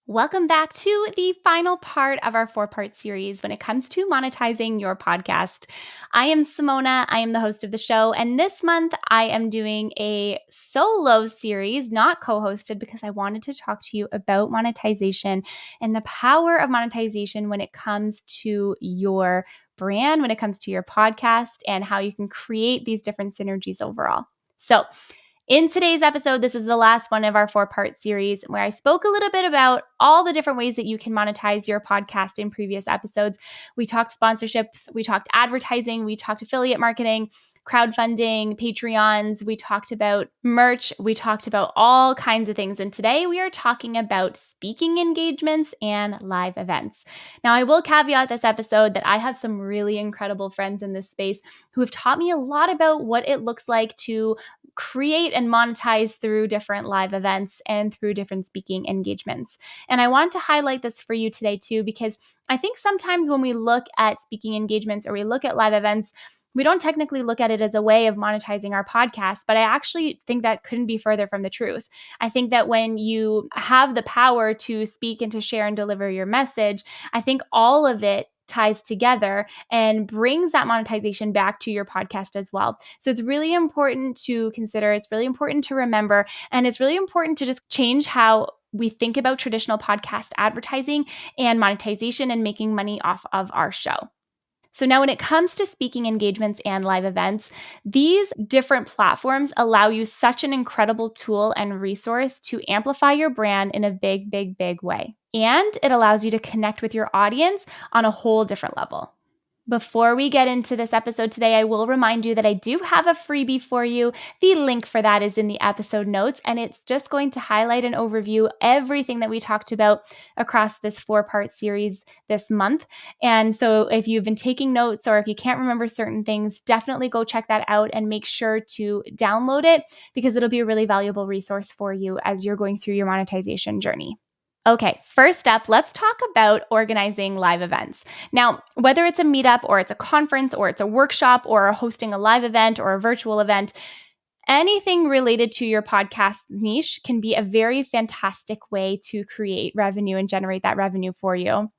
Welcome back to the final part of our 4-part series when it comes to monetizing your podcast. I am Simona. I am the host of the show. And this month I am doing a solo series, not co-hosted, because I wanted to talk to you about monetization and the power of monetization when it comes to your brand, when it comes to your podcast, and how you can create these different synergies overall. So, in today's episode, this is the last one of our 4-part series where I spoke a little bit about all the different ways that you can monetize your podcast in previous episodes. We talked sponsorships, we talked advertising, we talked affiliate marketing, crowdfunding, Patreons, we talked about merch, we talked about all kinds of things. And today we are talking about speaking engagements and live events. Now, I will caveat this episode that I have some really incredible friends in this space who have taught me a lot about what it looks like to create and monetize through different live events and through different speaking engagements. And I want to highlight this for you today too, because I think sometimes when we look at speaking engagements or we look at live events, we don't technically look at it as a way of monetizing our podcast, but I actually think that couldn't be further from the truth. I think that when you have the power to speak and to share and deliver your message, I think all of it ties together and brings that monetization back to your podcast as well. So it's really important to consider, it's really important to remember, and it's really important to just change how we think about traditional podcast advertising and monetization and making money off of our show. So now when it comes to speaking engagements and live events, these different platforms allow you such an incredible tool and resource to amplify your brand in a big, big, big way. And it allows you to connect with your audience on a whole different level. Before we get into this episode today, I will remind you that I do have a freebie for you. The link for that is in the episode notes, and it's just going to highlight and overview everything that we talked about across this 4-part series this month. And so if you've been taking notes or if you can't remember certain things, definitely go check that out and make sure to download it because it'll be a really valuable resource for you as you're going through your monetization journey. Okay, first up, let's talk about organizing live events. Now, whether it's a meetup or it's a conference or it's a workshop or hosting a live event or a virtual event, anything related to your podcast niche can be a very fantastic way to create revenue and generate that revenue for you.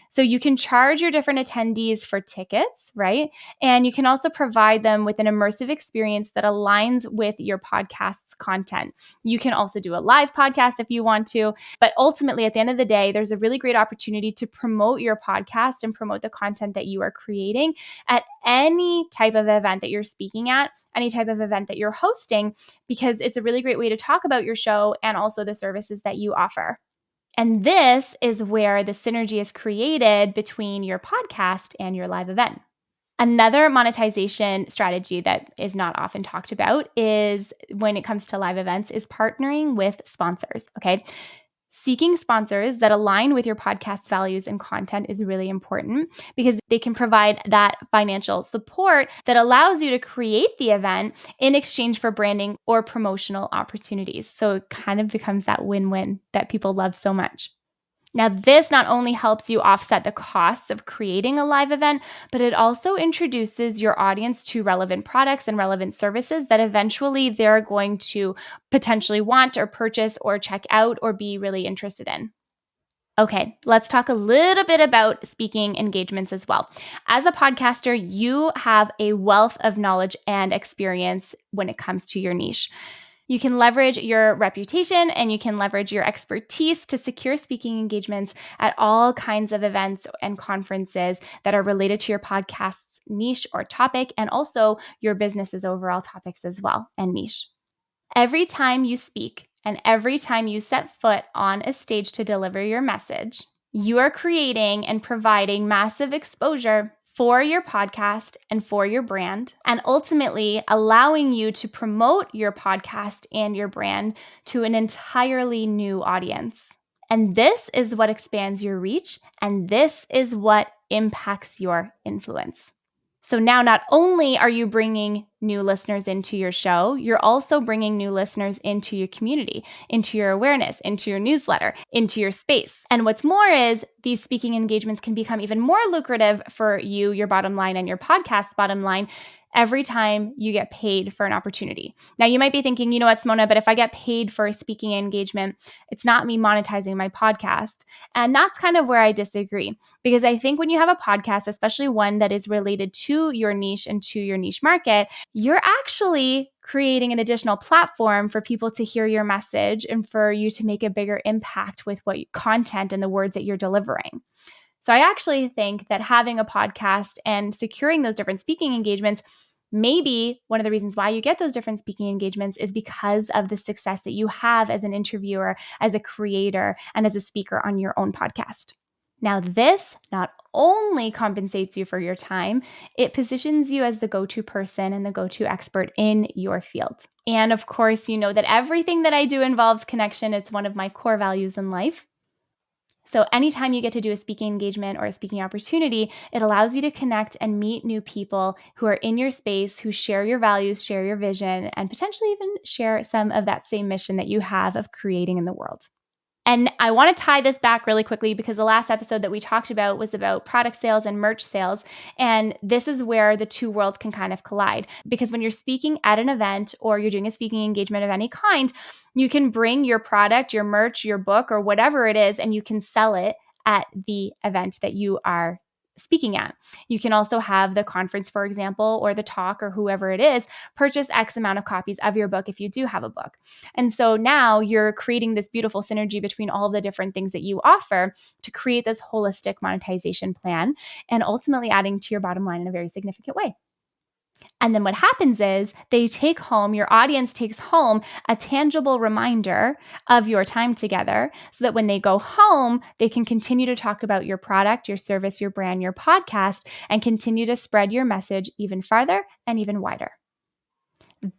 So you can charge your different attendees for tickets, right? And you can also provide them with an immersive experience that aligns with your podcast's content. You can also do a live podcast if you want to, but ultimately at the end of the day, there's a really great opportunity to promote your podcast and promote the content that you are creating at any type of event that you're speaking at, any type of event that you're hosting, because it's a really great way to talk about your show and also the services that you offer. And this is where the synergy is created between your podcast and your live event. Another monetization strategy that is not often talked about is when it comes to live events is partnering with sponsors, okay? Seeking sponsors that align with your podcast values and content is really important because they can provide that financial support that allows you to create the event in exchange for branding or promotional opportunities. So it kind of becomes that win-win that people love so much. Now, this not only helps you offset the costs of creating a live event, but it also introduces your audience to relevant products and relevant services that eventually they're going to potentially want or purchase or check out or be really interested in. Okay, let's talk a little bit about speaking engagements as well. As a podcaster, you have a wealth of knowledge and experience when it comes to your niche. You can leverage your reputation and you can leverage your expertise to secure speaking engagements at all kinds of events and conferences that are related to your podcast's niche or topic, and also your business's overall topics as well and niche. Every time you speak and every time you set foot on a stage to deliver your message, you are creating and providing massive exposure for your podcast and for your brand, and ultimately allowing you to promote your podcast and your brand to an entirely new audience. And this is what expands your reach, and this is what impacts your influence. So now not only are you bringing new listeners into your show, you're also bringing new listeners into your community, into your awareness, into your newsletter, into your space. And what's more is these speaking engagements can become even more lucrative for you, your bottom line, and your podcast's bottom line every time you get paid for an opportunity. Now, you might be thinking, you know what, Simona, but if I get paid for a speaking engagement, it's not me monetizing my podcast. And that's kind of where I disagree, because I think when you have a podcast, especially one that is related to your niche and to your niche market, you're actually creating an additional platform for people to hear your message and for you to make a bigger impact with what content and the words that you're delivering. So I actually think that having a podcast and securing those different speaking engagements, maybe one of the reasons why you get those different speaking engagements is because of the success that you have as an interviewer, as a creator, and as a speaker on your own podcast. Now, this not only compensates you for your time, it positions you as the go-to person and the go-to expert in your field. And of course, you know that everything that I do involves connection. It's one of my core values in life. So anytime you get to do a speaking engagement or a speaking opportunity, it allows you to connect and meet new people who are in your space, who share your values, share your vision, and potentially even share some of that same mission that you have of creating in the world. And I want to tie this back really quickly because the last episode that we talked about was about product sales and merch sales. And this is where the two worlds can kind of collide. Because when you're speaking at an event or you're doing a speaking engagement of any kind, you can bring your product, your merch, your book, or whatever it is, and you can sell it at the event that you are speaking at. You can also have the conference, for example, or the talk or whoever it is, purchase X amount of copies of your book if you do have a book. And so now you're creating this beautiful synergy between all the different things that you offer to create this holistic monetization plan and ultimately adding to your bottom line in a very significant way. And then what happens is your audience takes home a tangible reminder of your time together so that when they go home, they can continue to talk about your product, your service, your brand, your podcast, and continue to spread your message even farther and even wider.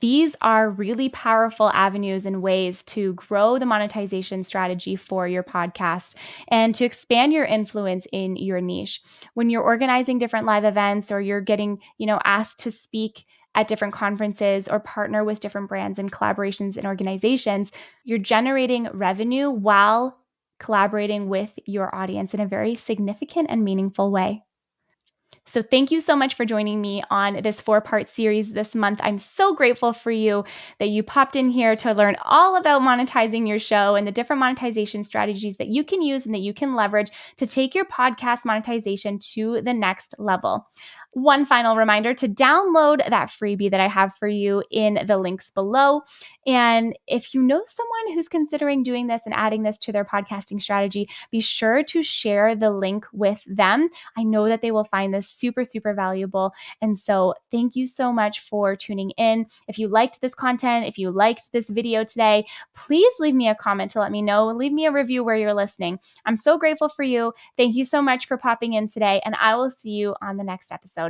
These are really powerful avenues and ways to grow the monetization strategy for your podcast and to expand your influence in your niche. When you're organizing different live events or you're getting, asked to speak at different conferences or partner with different brands and collaborations and organizations, you're generating revenue while collaborating with your audience in a very significant and meaningful way. So thank you so much for joining me on this 4-part series this month. I'm so grateful for you that you popped in here to learn all about monetizing your show and the different monetization strategies that you can use and that you can leverage to take your podcast monetization to the next level. One final reminder to download that freebie that I have for you in the links below. And if you know someone who's considering doing this and adding this to their podcasting strategy, be sure to share the link with them. I know that they will find this super, super valuable. And so thank you so much for tuning in. If you liked this content, if you liked this video today, please leave me a comment to let me know. Leave me a review where you're listening. I'm so grateful for you. Thank you so much for popping in today, and I will see you on the next episode.